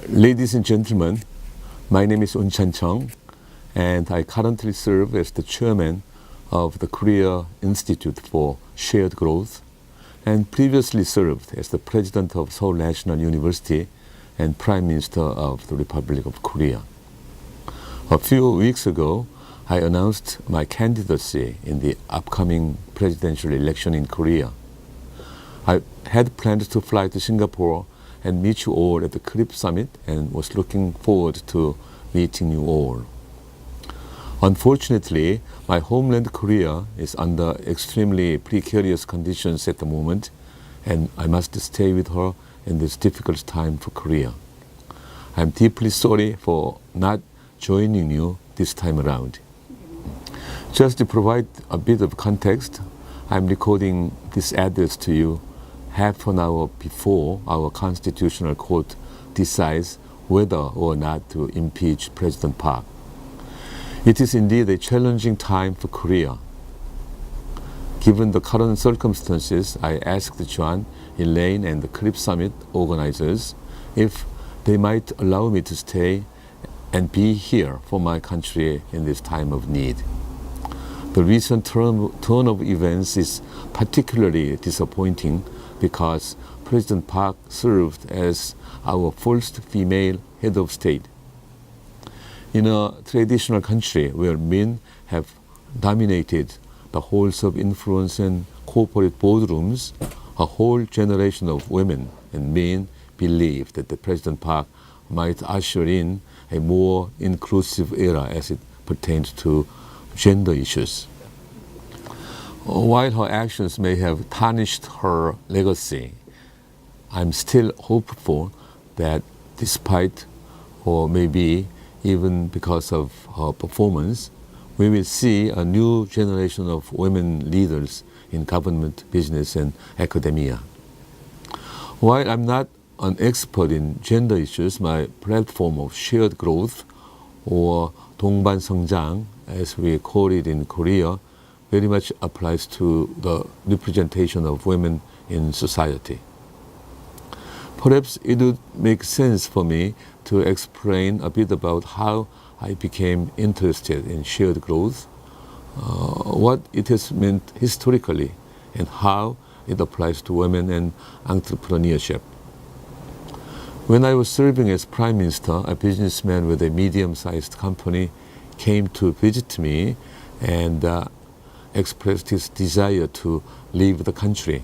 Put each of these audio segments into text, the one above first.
Ladies and gentlemen, my name is Un-chan Chung, and I currently serve as the chairman of the Korea Institute for Shared Growth, and previously served as the president of Seoul National University and Prime Minister of the Republic of Korea. A few weeks ago, I announced my candidacy in the upcoming presidential election in Korea. I had planned to fly to Singapore and meet you all at the CRIP Summit and was looking forward to meeting you all. Unfortunately, my homeland Korea is under extremely precarious conditions at the moment, and I must stay with her in this difficult time for Korea. I'm deeply sorry for not joining you this time around. Just to provide a bit of context, I'm recording this address to you half an hour before our Constitutional Court decides whether or not to impeach President Park. It is indeed a challenging time for Korea. Given the current circumstances, I asked John, Elaine, and the CRIP Summit organizers if they might allow me to stay and be here for my country in this time of need. The recent turn of events is particularly disappointing because President Park served as our first female head of state. In a traditional country where men have dominated the halls of influence and corporate boardrooms, a whole generation of women and men believed that the President Park might usher in a more inclusive era as it pertains to gender issues. While her actions may have tarnished her legacy, I'm still hopeful that despite, or maybe even because of her performance, we will see a new generation of women leaders in government, business, and academia. While I'm not an expert in gender issues, my platform of shared growth, or 동반성장, as we call it in Korea, very much applies to the representation of women in society. Perhaps it would make sense for me to explain a bit about how I became interested in shared growth, what it has meant historically, and how it applies to women and entrepreneurship. When I was serving as Prime Minister, a businessman with a medium-sized company came to visit me and expressed his desire to leave the country.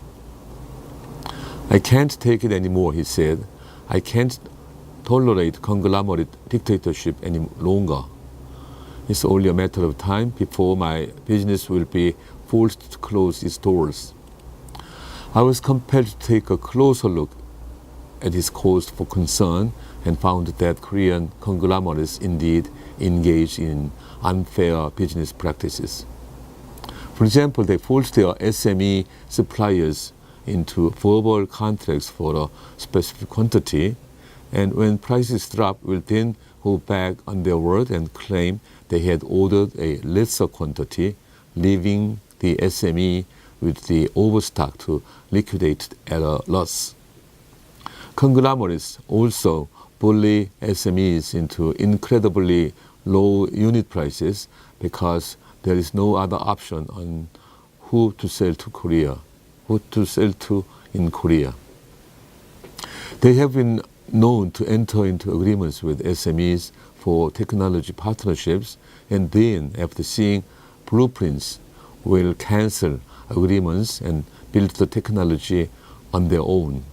I can't take it anymore, he said. I can't tolerate conglomerate dictatorship any longer. It's only a matter of time before my business will be forced to close its doors. I was compelled to take a closer look at his cause for concern and found that Korean conglomerates indeed engage in unfair business practices. For example, they forced their SME suppliers into verbal contracts for a specific quantity, and when prices drop, will then go back on their word and claim they had ordered a lesser quantity, leaving the SME with the overstock to liquidate at a loss. Conglomerates also bully SMEs into incredibly low unit prices because there is no other option on who to sell to in Korea. They have been known to enter into agreements with SMEs for technology partnerships, and then, after seeing blueprints, will cancel agreements and build the technology on their own.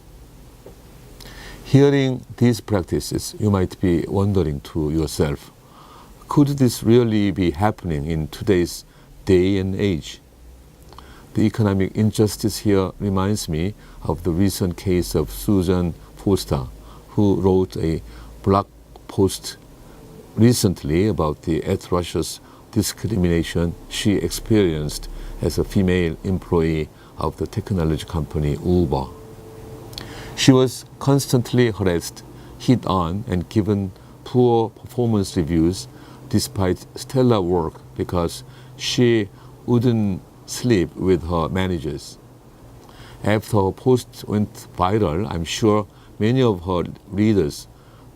Hearing these practices, you might be wondering to yourself, could this really be happening in today's day and age? The economic injustice here reminds me of the recent case of Susan Foster, who wrote a blog post recently about the atrocious discrimination she experienced as a female employee of the technology company Uber. She was constantly harassed, hit on, and given poor performance reviews despite stellar work because she wouldn't sleep with her managers. After her post went viral, I'm sure many of her readers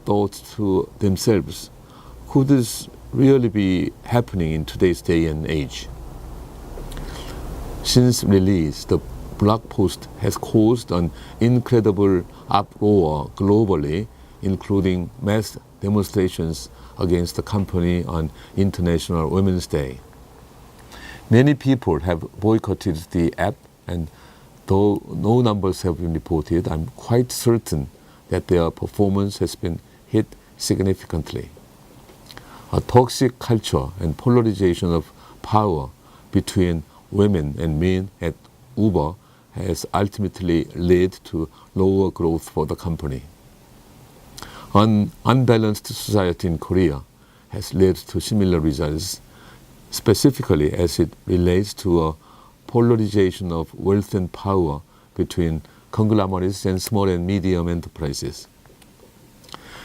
thought to themselves, could this really be happening in today's day and age? Since release, the blog post has caused an incredible uproar globally, including mass demonstrations against the company on International Women's Day. Many people have boycotted the app, and though no numbers have been reported, I'm quite certain that their performance has been hit significantly. A toxic culture and polarization of power between women and men at Uber has ultimately led to lower growth for the company. An unbalanced society in Korea has led to similar results, specifically as it relates to a polarization of wealth and power between conglomerates and small and medium enterprises.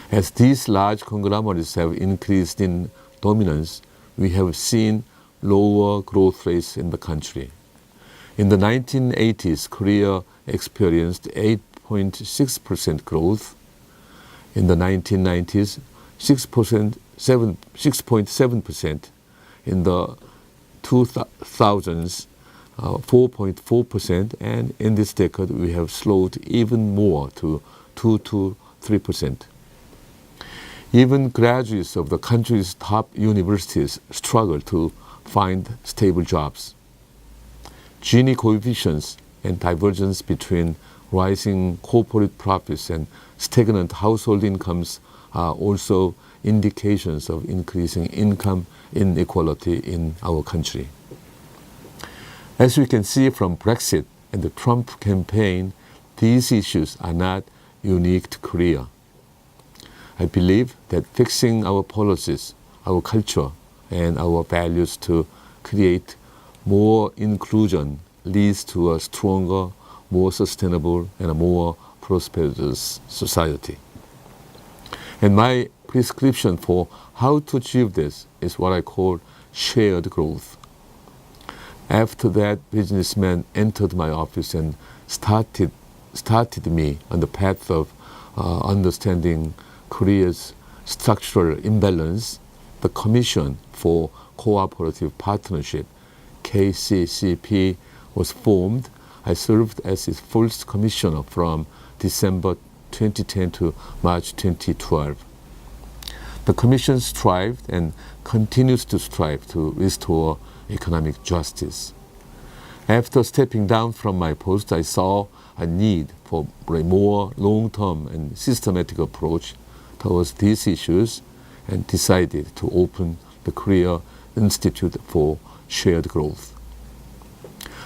As these large conglomerates have increased in dominance, we have seen lower growth rates in the country. In the 1980s, Korea experienced 8.6% growth. In the 1990s, 6.7%. In the 2000s, 4.4%, and in this decade we have slowed even more to 2 to 3%. Even graduates of the country's top universities struggle to find stable jobs. Gini coefficients and divergence between rising corporate profits and stagnant household incomes are also indications of increasing income inequality in our country. As we can see from Brexit and the Trump campaign, these issues are not unique to Korea. I believe that fixing our policies, our culture, and our values to create more inclusion leads to a stronger, more sustainable, and a more prosperous society. And my prescription for how to achieve this is what I call shared growth. After that businessman entered my office and started me on the path of understanding Korea's structural imbalance, the Commission for Cooperative Partnership, KCCP, was formed. I served as its first commissioner from December 2010 to March 2012. The Commission strived and continues to strive to restore economic justice. After stepping down from my post, I saw a need for a more long-term and systematic approach towards these issues and decided to open the Korea Institute for Shared Growth.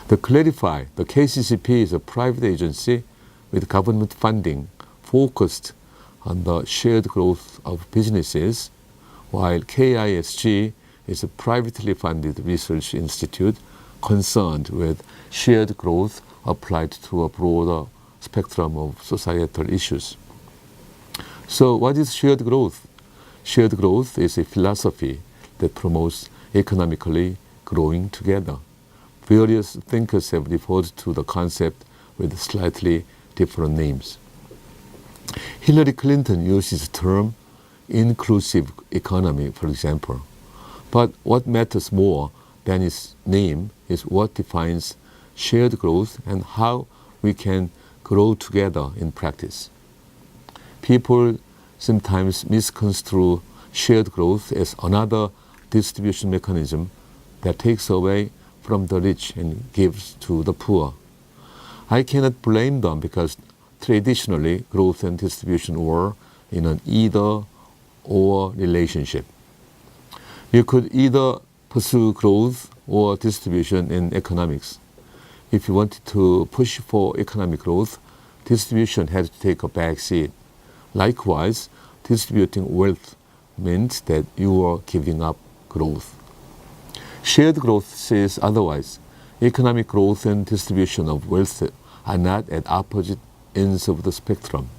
To clarify, the KCCP is a private agency with government funding focused on the shared growth of businesses, while KISG is a privately funded research institute concerned with shared growth applied to a broader spectrum of societal issues. So what is shared growth? Shared growth is a philosophy that promotes economically growing together. Various thinkers have referred to the concept with slightly different names. Hillary Clinton uses the term inclusive economy, for example. But what matters more than its name is what defines shared growth and how we can grow together in practice. People sometimes misconstrue shared growth as another distribution mechanism that takes away from the rich and gives to the poor. I cannot blame them because traditionally growth and distribution were in an either-or relationship. You could either pursue growth or distribution in economics. If you wanted to push for economic growth, distribution had to take a back seat. Likewise, distributing wealth meant that you were giving up growth. Shared growth says otherwise. Economic growth and distribution of wealth are not at opposite ends of the spectrum.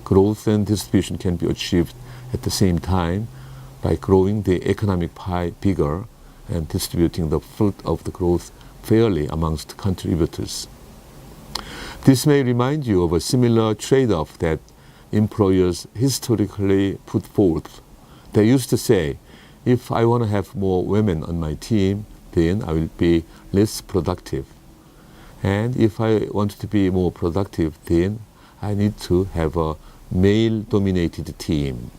Growth and distribution can be achieved at the same time by growing the economic pie bigger and distributing the fruit of the growth fairly amongst contributors. This may remind you of a similar trade-off that employers historically put forth. They used to say, if I want to have more women on my team, then I will be less productive. And if I want to be more productive, then I need to have a male-dominated team.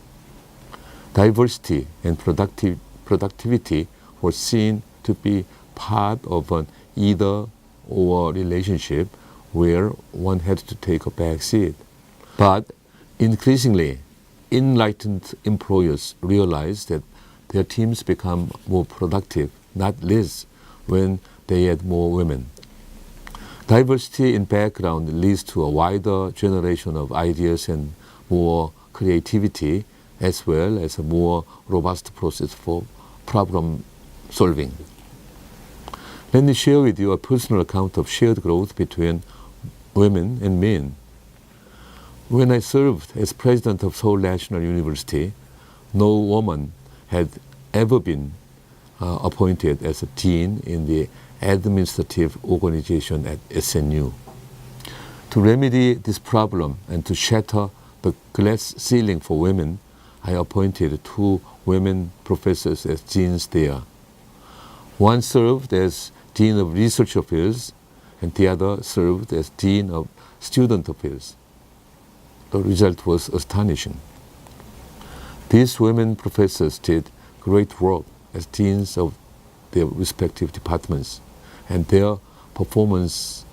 Diversity and productivity were seen to be part of an either-or relationship where one had to take a back seat. But increasingly, enlightened employers realize that their teams become more productive, not less, when they add more women. Diversity in background leads to a wider generation of ideas and more creativity, as well as a more robust process for problem solving. Let me share with you a personal account of shared growth between women and men. When I served as president of Seoul National University, no woman had ever been appointed as a dean in the administrative organization at SNU. To remedy this problem and to shatter the glass ceiling for women, I appointed 2 women professors as deans there. One served as Dean of Research Affairs, and the other served as Dean of Student Affairs. The result was astonishing. These women professors did great work as deans of their respective departments, and their performance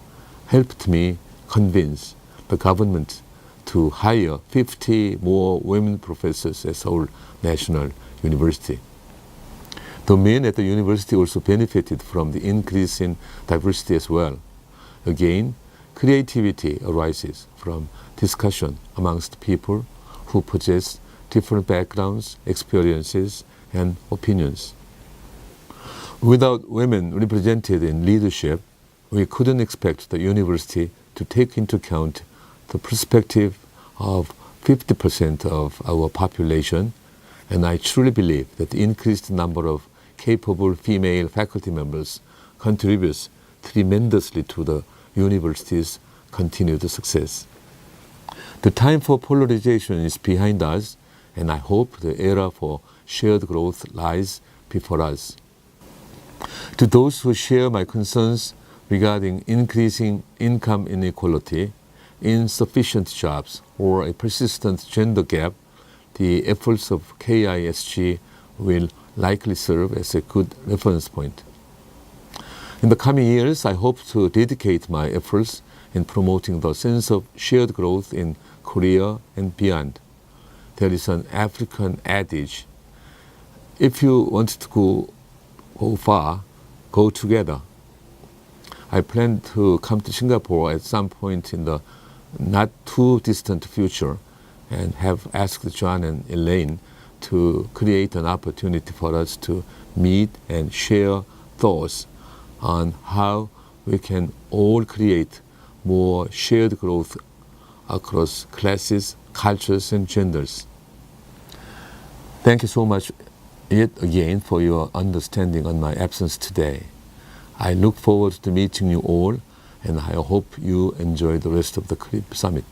helped me convince the government to hire 50 more women professors at Seoul National University. The men at the university also benefited from the increase in diversity as well. Again, creativity arises from discussion amongst people who possess different backgrounds, experiences, and opinions. Without women represented in leadership, we couldn't expect the university to take into account the perspective of 50% of our population, and I truly believe that the increased number of capable female faculty members contributes tremendously to the university's continued success. The time for polarization is behind us, and I hope the era for shared growth lies before us. To those who share my concerns regarding increasing income inequality, insufficient jobs, or a persistent gender gap, the efforts of KISG will likely serve as a good reference point. In the coming years, I hope to dedicate my efforts in promoting the sense of shared growth in Korea and beyond. There is an African adage, if you want to go far, go together. I plan to come to Singapore at some point in the not too distant future and have asked John and Elaine to create an opportunity for us to meet and share thoughts on how we can all create more shared growth across classes, cultures, and genders. Thank you so much yet again for your understanding on my absence today. I look forward to meeting you all, and I hope you enjoy the rest of the CRIP Summit.